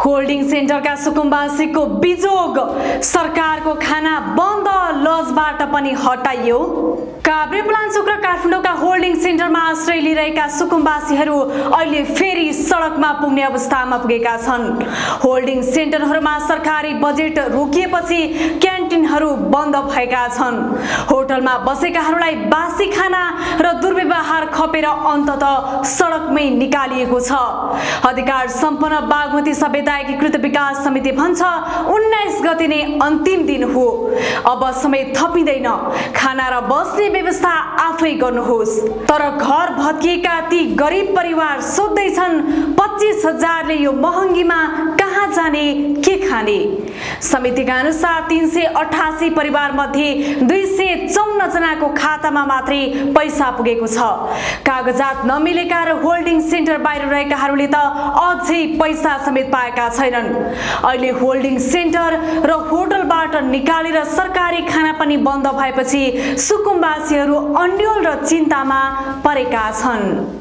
Holding सेन्टरका सुकुम्बासीको बिजोग, सरकारको खाना बन्द, लजबाट पनि हटाइयो। काभ्रेपलाञ्चोक र काठमाडौँका होल्डिङ सेन्टरमा आश्रय लिइरहेका सुकुम्बासीहरू अहिले फेरि सडकमा पुग्ने अवस्थामा पुगेका छन्। होल्डिङ सेन्टरहरूमा सरकारी बजेट रोकिएपछि क्यान्टिनहरू बन्द भएका छन्। होटलमा बसेकाहरूलाई बासी खाना र दुर्व्यवहार खपेर अन्ततः सडकमै निकालिएको छ। अधिकार सम्पन्न बागमती सभ्यता एकीकृत विकास समिति भन्छ 19 गते नै अन्तिम दिन हो, अब समय थपिँदैन, खाना र बस्ने व्यवस्था आफै गर्नुहोस्। तर घर भत्किएका ती गरिब परिवार सोध्दैछन् 25,000ले यो महँगीमा कहाँ जाने, के खाने। समितिका अनुसार 388 परिवार मध्ये 254 जनाको खातामा मात्रै पैसा पुगेको छ। कागजात नमिलेका र होल्डिङ सेन्टर बाहिर रहेकाहरूले त अझै पैसा समेत पाएका छैनन्। अहिले होल्डिङ सेन्टर र होटलबाट निकालेर सरकारी खाना पनि बन्द भएपछि सुकुम्बासीहरू अन्यल र चिन्तामा परेका छन्।